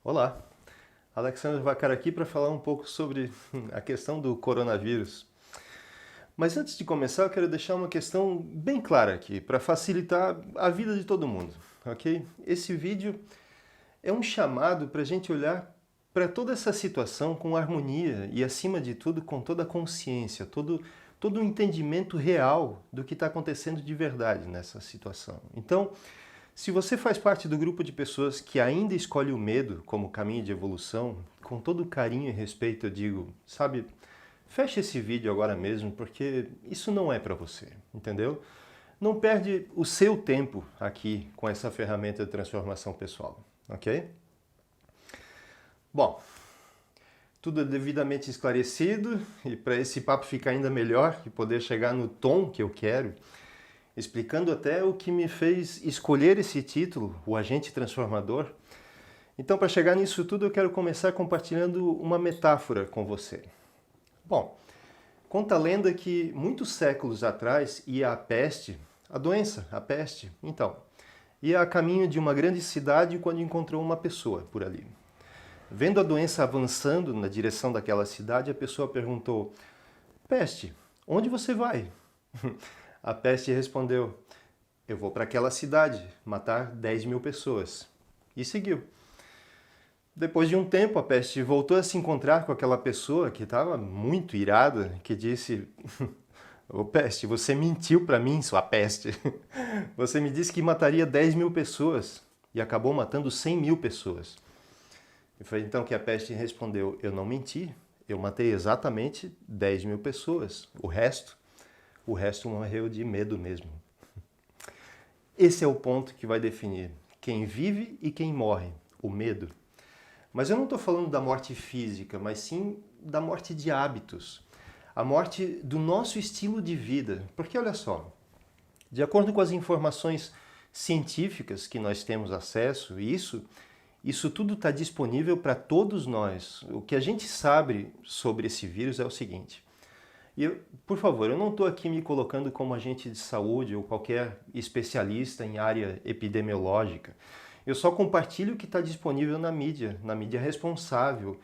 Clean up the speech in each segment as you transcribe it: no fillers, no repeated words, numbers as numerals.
Olá, Alexandre Vacar aqui para falar um pouco sobre a questão do coronavírus. Mas antes de começar, eu quero deixar uma questão bem clara aqui, para facilitar a vida de todo mundo, ok? Esse vídeo é um chamado para a gente olhar para toda essa situação com harmonia e, acima de tudo, com toda a consciência, todo o entendimento real do que está acontecendo de verdade nessa situação. Então, se você faz parte do grupo de pessoas que ainda escolhe o medo como caminho de evolução, com todo carinho e respeito eu digo, sabe, feche esse vídeo agora mesmo, porque isso não é para você, entendeu? Não perde o seu tempo aqui com essa ferramenta de transformação pessoal, ok? Bom, tudo devidamente esclarecido e para esse papo ficar ainda melhor e poder chegar no tom que eu quero, explicando até o que me fez escolher esse título, o Agente Transformador. Então, para chegar nisso tudo, eu quero começar compartilhando uma metáfora com você. Bom, conta a lenda que muitos séculos atrás ia a peste, a doença, a peste, então, ia a caminho de uma grande cidade quando encontrou uma pessoa por ali. Vendo a doença avançando na direção daquela cidade, a pessoa perguntou: Peste, onde você vai? A peste respondeu: eu vou para aquela cidade matar 10.000 pessoas. E seguiu. Depois de um tempo, a peste voltou a se encontrar com aquela pessoa que estava muito irada, que disse: Ô peste, você mentiu para mim, sua peste. Você me disse que mataria 10.000 pessoas e acabou matando 100.000 pessoas. E foi então que a peste respondeu: eu não menti, eu matei exatamente 10.000 pessoas. O resto morreu de medo mesmo. Esse é o ponto que vai definir quem vive e quem morre, o medo. Mas eu não estou falando da morte física, mas sim da morte de hábitos. A morte do nosso estilo de vida. Porque olha só, de acordo com as informações científicas que nós temos acesso, isso tudo está disponível para todos nós. O que a gente sabe sobre esse vírus é o seguinte. Por favor, eu não estou aqui me colocando como agente de saúde ou qualquer especialista em área epidemiológica. Eu só compartilho o que está disponível na mídia responsável,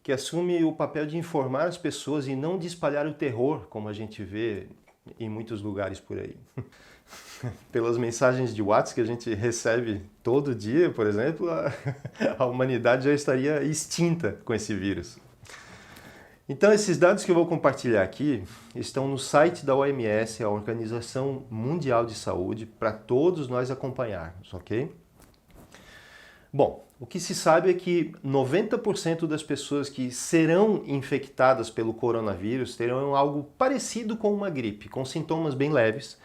que assume o papel de informar as pessoas e não de espalhar o terror, como a gente vê em muitos lugares por aí. Pelas mensagens de WhatsApp que a gente recebe todo dia, por exemplo, a humanidade já estaria extinta com esse vírus. Então, esses dados que eu vou compartilhar aqui estão no site da OMS, a Organização Mundial de Saúde, para todos nós acompanharmos, ok? Bom, o que se sabe é que 90% das pessoas que serão infectadas pelo coronavírus terão algo parecido com uma gripe, com sintomas bem leves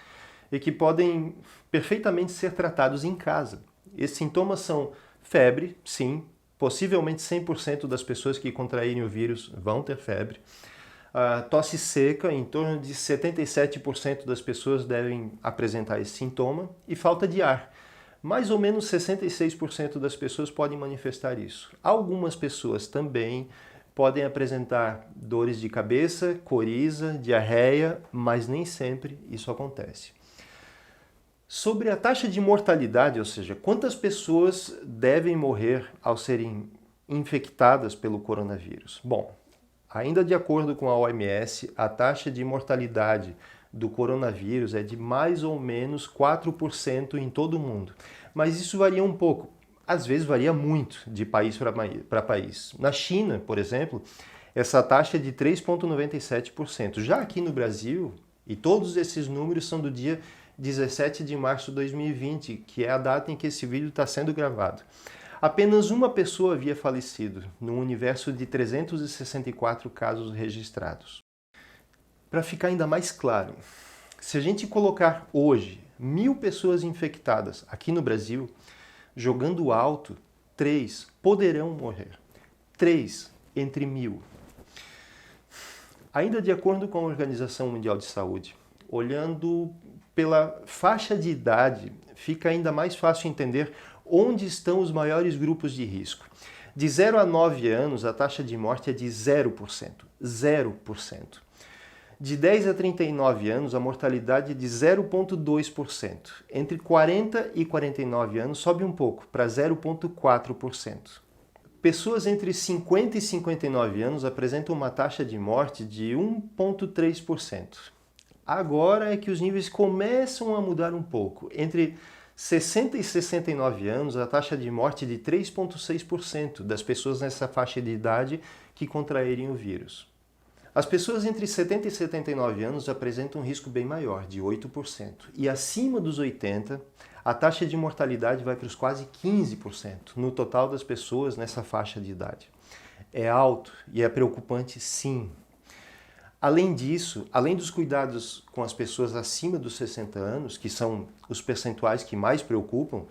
e que podem perfeitamente ser tratados em casa. Esses sintomas são febre, sim, possivelmente 100% das pessoas que contraírem o vírus vão ter febre. Tosse seca, em torno de 77% das pessoas devem apresentar esse sintoma. E falta de ar. Mais ou menos 66% das pessoas podem manifestar isso. Algumas pessoas também podem apresentar dores de cabeça, coriza, diarreia, mas nem sempre isso acontece. Sobre a taxa de mortalidade, ou seja, quantas pessoas devem morrer ao serem infectadas pelo coronavírus? Bom, ainda de acordo com a OMS, a taxa de mortalidade do coronavírus é de mais ou menos 4% em todo o mundo. Mas isso varia um pouco, às vezes varia muito de país para país. Na China, por exemplo, essa taxa é de 3,97%. Já aqui no Brasil, e todos esses números são do dia 17 de março de 2020, que é a data em que esse vídeo está sendo gravado. Apenas uma pessoa havia falecido, num universo de 364 casos registrados. Para ficar ainda mais claro, se a gente colocar hoje 1.000 pessoas infectadas aqui no Brasil, jogando alto, 3 poderão morrer. 3 entre 1.000. Ainda de acordo com a Organização Mundial de Saúde, olhando pela faixa de idade, fica ainda mais fácil entender onde estão os maiores grupos de risco. De 0 a 9 anos, a taxa de morte é de 0%. 0%. De 10 a 39 anos, a mortalidade é de 0,2%. Entre 40 e 49 anos, sobe um pouco, para 0,4%. pessoas entre 50 e 59 anos apresentam uma taxa de morte de 1,3%. Agora é que os níveis começam a mudar um pouco. Entre 60 e 69 anos, a taxa de morte é de 3,6% das pessoas nessa faixa de idade que contraírem o vírus. As pessoas entre 70 e 79 anos apresentam um risco bem maior, de 8%. E acima dos 80, a taxa de mortalidade vai para os quase 15% no total das pessoas nessa faixa de idade. É alto e é preocupante, sim. Além disso, além dos cuidados com as pessoas acima dos 60 anos, que são os percentuais que mais preocupam,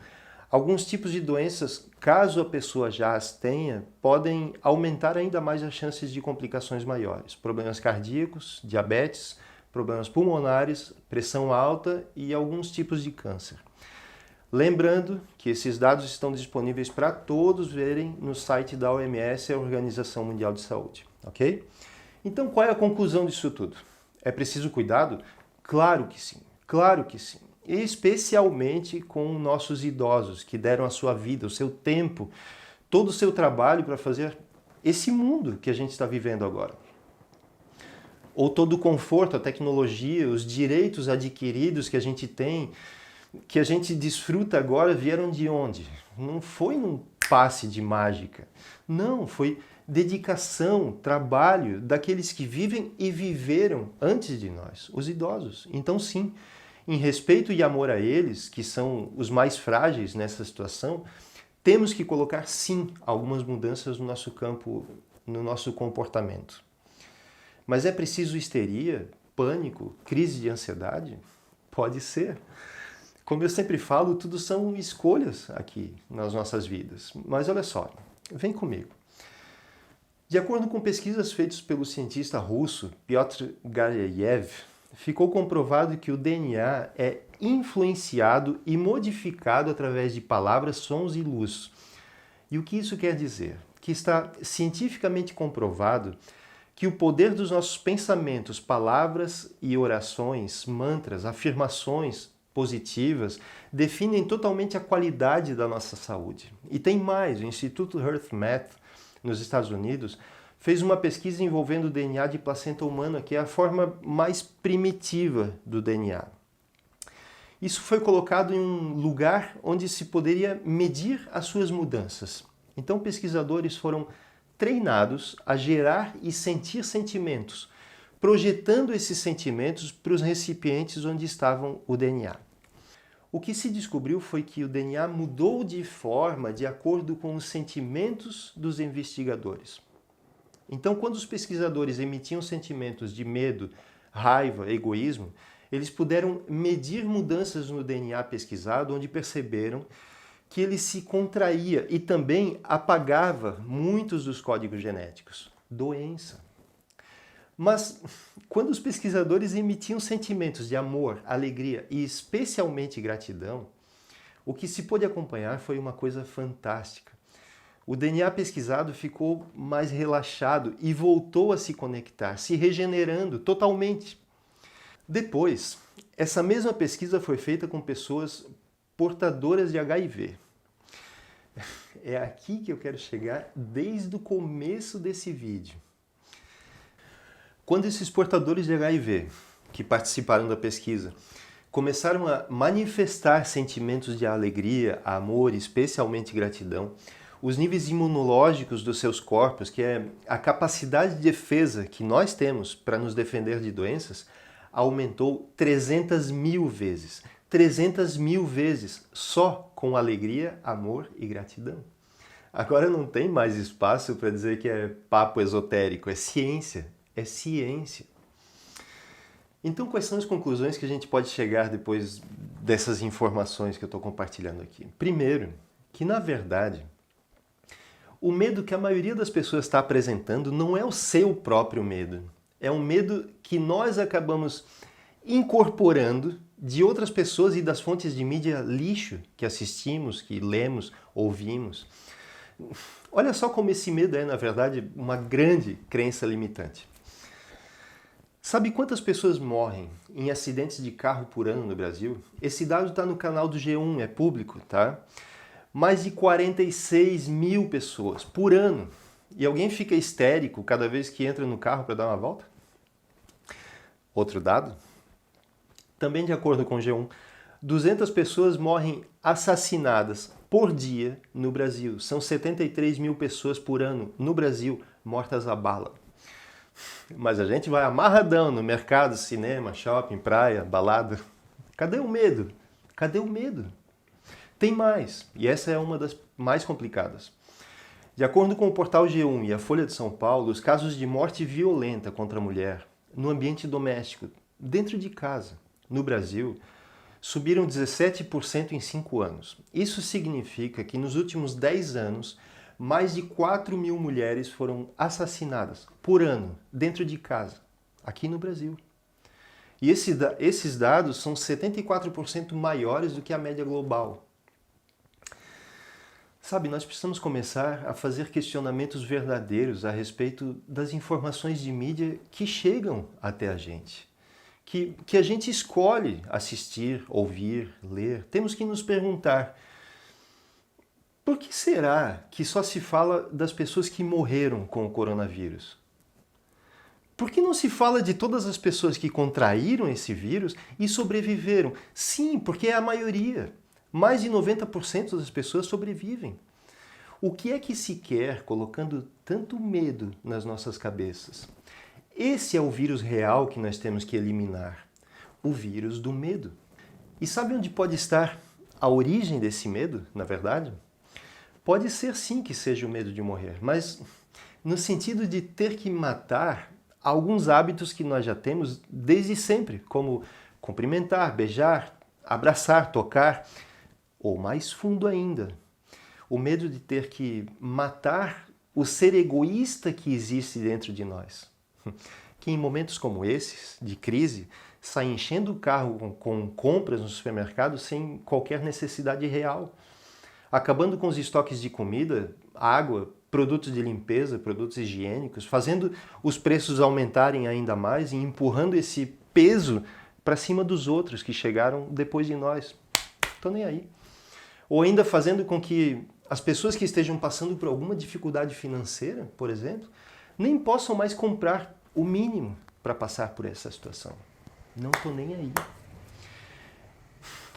alguns tipos de doenças, caso a pessoa já as tenha, podem aumentar ainda mais as chances de complicações maiores. Problemas cardíacos, diabetes, problemas pulmonares, pressão alta e alguns tipos de câncer. Lembrando que esses dados estão disponíveis para todos verem no site da OMS, a Organização Mundial de Saúde, ok? Então, qual é a conclusão disso tudo? É preciso cuidado? Claro que sim, claro que sim. Especialmente com nossos idosos que deram a sua vida, o seu tempo, todo o seu trabalho para fazer esse mundo que a gente está vivendo agora. Ou todo o conforto, a tecnologia, os direitos adquiridos que a gente tem, que a gente desfruta agora, vieram de onde? Não foi num passe de mágica. Não, foi dedicação, trabalho daqueles que vivem e viveram antes de nós, os idosos. Então, sim, em respeito e amor a eles, que são os mais frágeis nessa situação, temos que colocar, sim, algumas mudanças no nosso campo, no nosso comportamento. Mas é preciso histeria, pânico, crise de ansiedade? Pode ser. Como eu sempre falo, tudo são escolhas aqui nas nossas vidas. Mas olha só, vem comigo. De acordo com pesquisas feitas pelo cientista russo Piotr Garyaev, ficou comprovado que o DNA é influenciado e modificado através de palavras, sons e luz. E o que isso quer dizer? Que está cientificamente comprovado que o poder dos nossos pensamentos, palavras e orações, mantras, afirmações positivas, definem totalmente a qualidade da nossa saúde. E tem mais, o Instituto HeartMath, nos Estados Unidos, fez uma pesquisa envolvendo o DNA de placenta humana, que é a forma mais primitiva do DNA. Isso foi colocado em um lugar onde se poderia medir as suas mudanças. Então, pesquisadores foram treinados a gerar e sentir sentimentos, projetando esses sentimentos para os recipientes onde estavam o DNA. O que se descobriu foi que o DNA mudou de forma de acordo com os sentimentos dos investigadores. Então, quando os pesquisadores emitiam sentimentos de medo, raiva, egoísmo, eles puderam medir mudanças no DNA pesquisado, onde perceberam que ele se contraía e também apagava muitos dos códigos genéticos. Doença. Mas, quando os pesquisadores emitiam sentimentos de amor, alegria e especialmente gratidão, o que se pôde acompanhar foi uma coisa fantástica. O DNA pesquisado ficou mais relaxado e voltou a se conectar, se regenerando totalmente. Depois, essa mesma pesquisa foi feita com pessoas portadoras de HIV. É aqui que eu quero chegar desde o começo desse vídeo. Quando esses portadores de HIV, que participaram da pesquisa, começaram a manifestar sentimentos de alegria, amor, especialmente gratidão, os níveis imunológicos dos seus corpos, que é a capacidade de defesa que nós temos para nos defender de doenças, aumentou 300 mil vezes. 300 mil vezes só com alegria, amor e gratidão. Agora não tem mais espaço para dizer que é papo esotérico, é ciência. É ciência. Então, quais são as conclusões que a gente pode chegar depois dessas informações que eu estou compartilhando aqui? Primeiro, que na verdade, o medo que a maioria das pessoas está apresentando não é o seu próprio medo. É um medo que nós acabamos incorporando de outras pessoas e das fontes de mídia lixo que assistimos, que lemos, ouvimos. Olha só como esse medo é, na verdade, uma grande crença limitante. Sabe quantas pessoas morrem em acidentes de carro por ano no Brasil? Esse dado está no canal do G1, é público, tá? Mais de 46 mil pessoas por ano. E alguém fica histérico cada vez que entra no carro para dar uma volta? Outro dado, também de acordo com o G1, 200 pessoas morrem assassinadas por dia no Brasil. São 73 mil pessoas por ano no Brasil mortas a bala. Mas a gente vai amarradão no mercado, cinema, shopping, praia, balada. Cadê o medo? Cadê o medo? Tem mais, e essa é uma das mais complicadas. De acordo com o portal G1 e a Folha de São Paulo, os casos de morte violenta contra a mulher no ambiente doméstico, dentro de casa, no Brasil, subiram 17% em 5 anos. Isso significa que nos últimos 10 anos, mais de 4 mil mulheres foram assassinadas por ano, dentro de casa, aqui no Brasil. E esses dados são 74% maiores do que a média global. Sabe, nós precisamos começar a fazer questionamentos verdadeiros a respeito das informações de mídia que chegam até a gente. Que a gente escolhe assistir, ouvir, ler. Temos que nos perguntar, por que será que só se fala das pessoas que morreram com o coronavírus? Por que não se fala de todas as pessoas que contraíram esse vírus e sobreviveram? Sim, porque é a maioria. Mais de 90% das pessoas sobrevivem. O que é que se quer colocando tanto medo nas nossas cabeças? Esse é o vírus real que nós temos que eliminar. O vírus do medo. E sabe onde pode estar a origem desse medo, na verdade? Pode ser sim que seja o medo de morrer, mas no sentido de ter que matar alguns hábitos que nós já temos desde sempre, como cumprimentar, beijar, abraçar, tocar, ou mais fundo ainda, o medo de ter que matar o ser egoísta que existe dentro de nós. Que em momentos como esses, de crise, sai enchendo o carro com compras no supermercado sem qualquer necessidade real, acabando com os estoques de comida, água, produtos de limpeza, produtos higiênicos, fazendo os preços aumentarem ainda mais e empurrando esse peso para cima dos outros que chegaram depois de nós. Estão nem aí. Ou ainda fazendo com que as pessoas que estejam passando por alguma dificuldade financeira, por exemplo, nem possam mais comprar o mínimo para passar por essa situação. Não estou nem aí.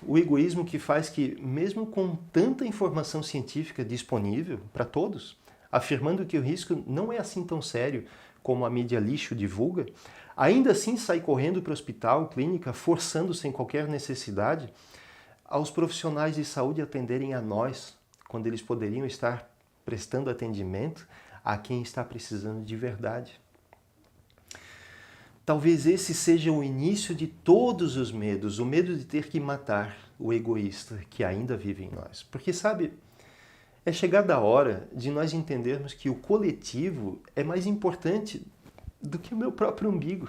O egoísmo que faz que, mesmo com tanta informação científica disponível para todos, afirmando que o risco não é assim tão sério como a mídia lixo divulga, ainda assim sai correndo para o hospital, clínica, forçando sem qualquer necessidade aos profissionais de saúde atenderem a nós, quando eles poderiam estar prestando atendimento a quem está precisando de verdade. Talvez esse seja o início de todos os medos, o medo de ter que matar o egoísta que ainda vive em nós. Porque, sabe, é chegada a hora de nós entendermos que o coletivo é mais importante do que o meu próprio umbigo.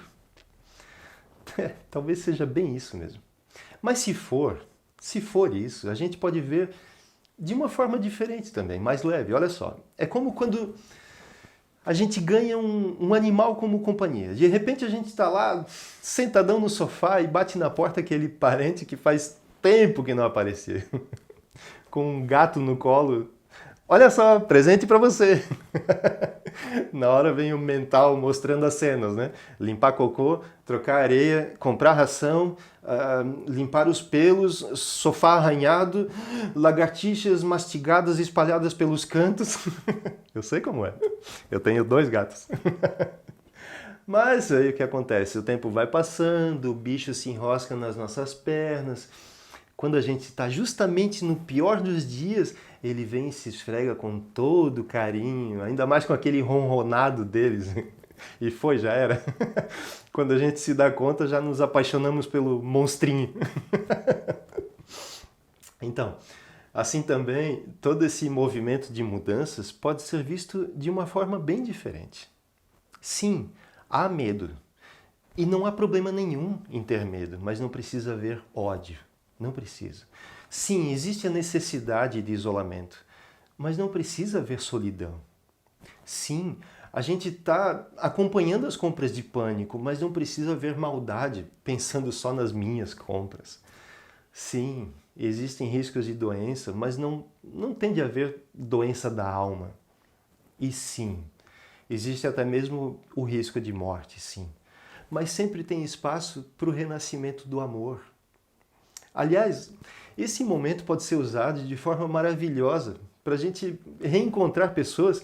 Talvez seja bem isso mesmo. Mas se for isso, a gente pode ver de uma forma diferente também, mais leve. Olha só, é como quando a gente ganha um animal como companhia. De repente a gente está lá, sentadão no sofá e bate na porta aquele parente que faz tempo que não aparecia. Com um gato no colo. Olha só, presente para você. Na hora vem o mental mostrando as cenas, né? Limpar cocô, trocar areia, comprar ração, limpar os pelos, sofá arranhado, lagartixas mastigadas espalhadas pelos cantos. Eu sei como é. Eu tenho 2 gatos. Mas aí o que acontece? O tempo vai passando, o bicho se enrosca nas nossas pernas. Quando a gente está justamente no pior dos dias, ele vem e se esfrega com todo carinho, ainda mais com aquele ronronado deles. E já era. Quando a gente se dá conta, já nos apaixonamos pelo monstrinho. Então, assim também, todo esse movimento de mudanças pode ser visto de uma forma bem diferente. Sim, há medo. E não há problema nenhum em ter medo, mas não precisa haver ódio. Não precisa. Sim, existe a necessidade de isolamento, mas não precisa haver solidão. Sim, a gente está acompanhando as compras de pânico, mas não precisa haver maldade pensando só nas minhas compras. Sim, existem riscos de doença, mas não tem de haver doença da alma. E sim, existe até mesmo o risco de morte, sim. Mas sempre tem espaço para o renascimento do amor. Aliás, esse momento pode ser usado de forma maravilhosa para a gente reencontrar pessoas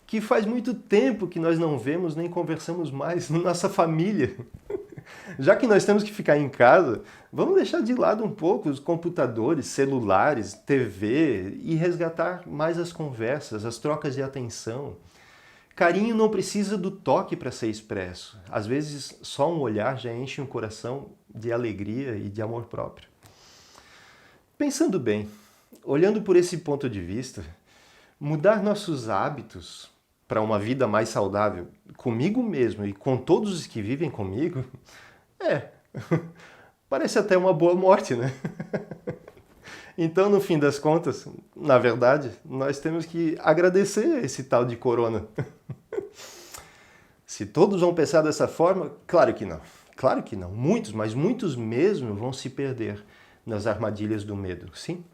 que faz muito tempo que nós não vemos nem conversamos mais na nossa família. Já que nós temos que ficar em casa, vamos deixar de lado um pouco os computadores, celulares, TV e resgatar mais as conversas, as trocas de atenção. Carinho não precisa do toque para ser expresso. Às vezes, só um olhar já enche um coração de alegria e de amor próprio. Pensando bem, olhando por esse ponto de vista, mudar nossos hábitos para uma vida mais saudável comigo mesmo e com todos os que vivem comigo, parece até uma boa morte, né? Então, no fim das contas, na verdade, nós temos que agradecer esse tal de corona. Se todos vão pensar dessa forma, claro que não. Claro que não. Muitos, mas muitos mesmo vão se perder nas armadilhas do medo, sim.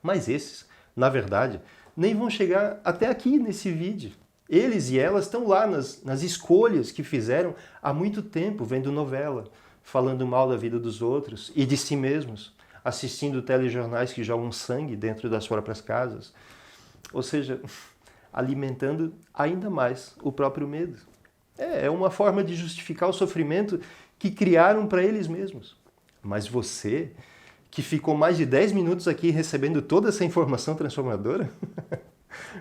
Mas esses, na verdade, nem vão chegar até aqui nesse vídeo. Eles e elas estão lá nas escolhas que fizeram há muito tempo, vendo novela, falando mal da vida dos outros e de si mesmos, assistindo telejornais que jogam sangue dentro das próprias casas. Ou seja, alimentando ainda mais o próprio medo. É uma forma de justificar o sofrimento que criaram para eles mesmos. Mas você, que ficou mais de 10 minutos aqui recebendo toda essa informação transformadora,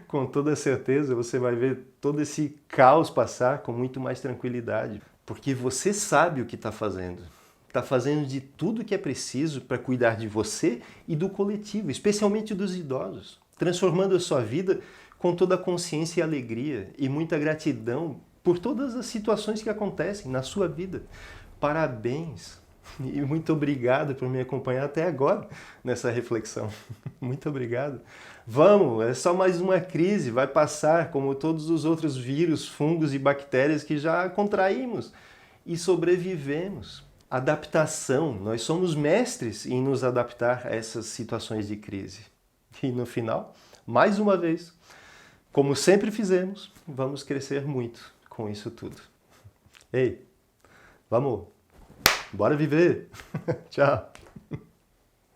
com toda certeza você vai ver todo esse caos passar com muito mais tranquilidade. Porque você sabe o que está fazendo. Está fazendo de tudo que é preciso para cuidar de você e do coletivo, especialmente dos idosos. Transformando a sua vida com toda a consciência e alegria e muita gratidão por todas as situações que acontecem na sua vida. Parabéns! E muito obrigado por me acompanhar até agora nessa reflexão. Muito obrigado. Vamos, é só mais uma crise, vai passar como todos os outros vírus, fungos e bactérias que já contraímos e sobrevivemos. Adaptação, nós somos mestres em nos adaptar a essas situações de crise. E no final, mais uma vez, como sempre fizemos, vamos crescer muito com isso tudo. Ei, vamos! Bora viver! Tchau!